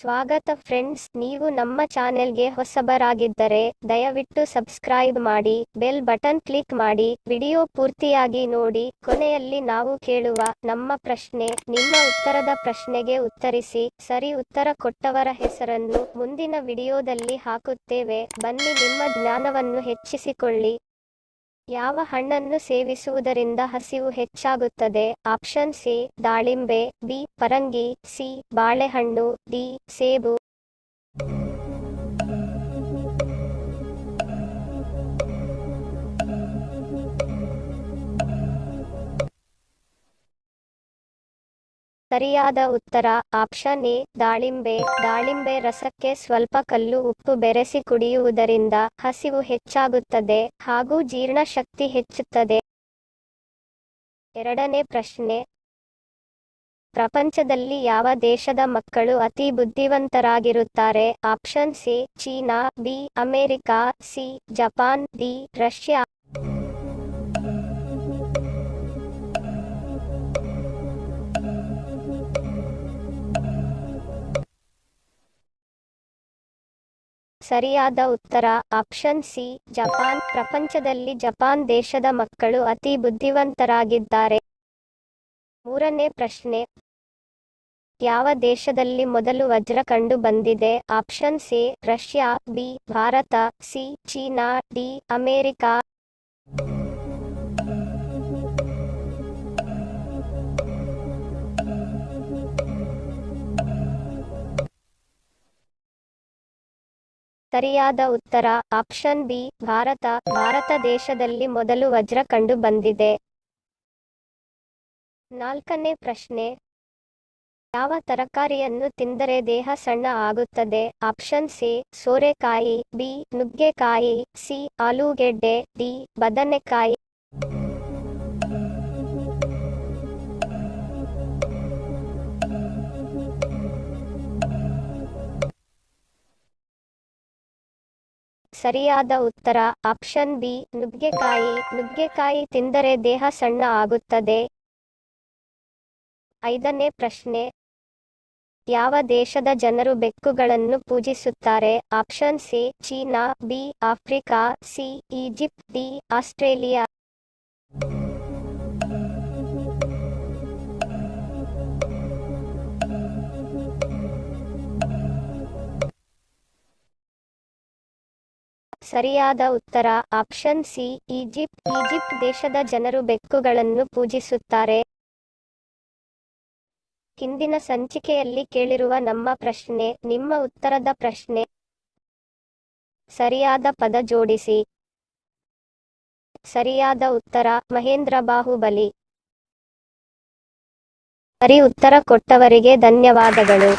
ಸ್ವಾಗತ ಫ್ರೆಂಡ್ಸ್, ನೀವು ನಮ್ಮ ಚಾನೆಲ್ಗೆ ಹೊಸಬರಾಗಿದ್ದರೆ ದಯವಿಟ್ಟು ಸಬ್ಸ್ಕ್ರೈಬ್ ಮಾಡಿ, ಬೆಲ್ ಬಟನ್ ಕ್ಲಿಕ್ ಮಾಡಿ, ವಿಡಿಯೋ ಪೂರ್ತಿಯಾಗಿ ನೋಡಿ. ಕೊನೆಯಲ್ಲಿ ನಾವು ಕೇಳುವ ನಮ್ಮ ಪ್ರಶ್ನೆ, ನಿಮ್ಮ ಉತ್ತರದ ಪ್ರಶ್ನೆಗೆ ಉತ್ತರಿಸಿ. ಸರಿ ಉತ್ತರ ಕೊಟ್ಟವರ ಹೆಸರನ್ನು ಮುಂದಿನ ವಿಡಿಯೋದಲ್ಲಿ ಹಾಕುತ್ತೇವೆ. ಬನ್ನಿ, ನಿಮ್ಮ ಜ್ಞಾನವನ್ನು ಹೆಚ್ಚಿಸಿಕೊಳ್ಳಿ. ಯಾವ ಹಣ್ಣನ್ನು ಸೇವಿಸುವುದರಿಂದ ಹಸಿವು ಹೆಚ್ಚಾಗುತ್ತದೆ? ಆಪ್ಷನ್ ಸಿ ದಾಳಿಂಬೆ, ಬಿ ಪರಂಗಿ, ಸಿ ಬಾಳೆಹಣ್ಣು, ಡಿ ಸೇಬು. ಸರಿಯಾದ ಉತ್ತರ ಆಪ್ಷನ್ ಎ ದಾಳಿಂಬೆ. ದಾಳಿಂಬೆ ರಸಕ್ಕೆ ಸ್ವಲ್ಪ ಕಲ್ಲು ಉಪ್ಪು ಬೆರೆಸಿ ಕುಡಿಯುವುದರಿಂದ ಹಸಿವು ಹೆಚ್ಚಾಗುತ್ತದೆ ಹಾಗೂ ಜೀರ್ಣಶಕ್ತಿ ಹೆಚ್ಚುತ್ತದೆ. ಎರಡನೇ ಪ್ರಶ್ನೆ, ಪ್ರಪಂಚದಲ್ಲಿ ಯಾವ ದೇಶದ ಮಕ್ಕಳು ಅತಿ ಬುದ್ಧಿವಂತರಾಗಿರುತ್ತಾರೆ? Option C China, B America, C Japan, D Russia. ಸರಿಯಾದ ಉತ್ತರ ಆಪ್ಷನ್ ಸಿ ಜಪಾನ್. ಪ್ರಪಂಚದಲ್ಲಿ ಜಪಾನ್ ದೇಶದ ಮಕ್ಕಳು ಅತಿ ಬುದ್ಧಿವಂತರಾಗಿದ್ದಾರೆ. ಮೂರನೇ ಪ್ರಶ್ನೆ, ಯಾವ ದೇಶದಲ್ಲಿ ಮೊದಲು ವಜ್ರ ಕಂಡು ಬಂದಿದೆ? Option C Russia, B Bharat, C China, D America. ಸರಿಯಾದ ಉತ್ತರ ಆಪ್ಷನ್ ಬಿ ಭಾರತ. ಭಾರತ ದೇಶದಲ್ಲಿ ಮೊದಲು ವಜ್ರ ಕಂಡು ಬಂದಿದೆ. ನಾಲ್ಕನೇ ಪ್ರಶ್ನೆ, ಯಾವ ತರಕಾರಿಯನ್ನು ತಿಂದರೆ ದೇಹ ಸಣ್ಣ ಆಗುತ್ತದೆ? ಆಪ್ಷನ್ ಸಿ ಸೋರೆಕಾಯಿ, ಬಿ ನುಗ್ಗೆಕಾಯಿ, ಸಿ ಆಲೂಗೆಡ್ಡೆ, ಡಿ ಬದನೆಕಾಯಿ. ಸರಿಯಾದ ಉತ್ತರ ಆಪ್ಷನ್ ಬಿ ನುಗ್ಗೆಕಾಯಿ. ನುಗ್ಗೆಕಾಯಿ ತಿಂದರೆ ದೇಹ ಸಣ್ಣ ಆಗುತ್ತದೆ. ಐದನೇ ಪ್ರಶ್ನೆ, ಯಾವ ದೇಶದ ಜನರು ಬೆಕ್ಕುಗಳನ್ನು ಪೂಜಿಸುತ್ತಾರೆ? Option C China, B Africa, C Egypt, D Australia. ಸರಿಯಾದ ಉತ್ತರ ಆಪ್ಷನ್ ಸಿ ಈಜಿಪ್ಟ್. ಈಜಿಪ್ಟ್ ದೇಶದ ಜನರು ಬೆಕ್ಕುಗಳನ್ನು ಪೂಜಿಸುತ್ತಾರೆ. ಹಿಂದಿನ ಸಂಚಿಕೆಯಲ್ಲಿ ಕೇಳಿರುವ ನಮ್ಮ ಪ್ರಶ್ನೆ, ನಿಮ್ಮ ಉತ್ತರದ ಪ್ರಶ್ನೆ. ಸರಿಯಾದ ಪದ ಜೋಡಿಸಿ. ಸರಿಯಾದ ಉತ್ತರ ಮಹೇಂದ್ರ ಬಾಹುಬಲಿ. ಸರಿ ಉತ್ತರ ಕೊಟ್ಟವರಿಗೆ ಧನ್ಯವಾದಗಳು.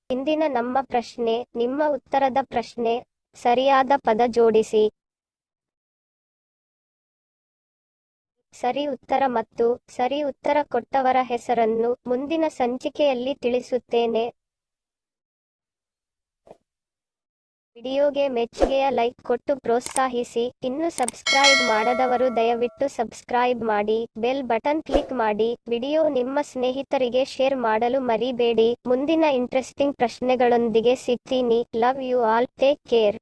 ಇಂದಿನ ನಮ್ಮ ಪ್ರಶ್ನೆ, ನಿಮ್ಮ ಉತ್ತರದ ಪ್ರಶ್ನೆ. ಸರಿಯಾದ ಪದ ಜೋಡಿಸಿ. ಸರಿ ಉತ್ತರ ಮತ್ತು ಸರಿ ಉತ್ತರ ಕೊಟ್ಟವರ ಹೆಸರನ್ನು ಮುಂದಿನ ಸಂಚಿಕೆಯಲ್ಲಿ ತಿಳಿಸುತ್ತೇನೆ. ವಿಡಿಯೋಗೆ ಮೆಚ್ಚುಗೆಯ ಲೈಕ್ ಕೊಟ್ಟು ಪ್ರೋತ್ಸಾಹಿಸಿ. ಇನ್ನು ಸಬ್ಸ್ಕ್ರೈಬ್ ಮಾಡದವರು ದಯವಿಟ್ಟು ಸಬ್ಸ್ಕ್ರೈಬ್ ಮಾಡಿ, ಬೆಲ್ ಬಟನ್ ಕ್ಲಿಕ್ ಮಾಡಿ. ವಿಡಿಯೋ ನಿಮ್ಮ ಸ್ನೇಹಿತರಿಗೆ ಶೇರ್ ಮಾಡಲು ಮರಿಬೇಡಿ. ಮುಂದಿನ ಇಂಟ್ರೆಸ್ಟಿಂಗ್ ಪ್ರಶ್ನೆಗಳೊಂದಿಗೆ ಸಿಗ್ತೀನಿ. Love you all. Take care.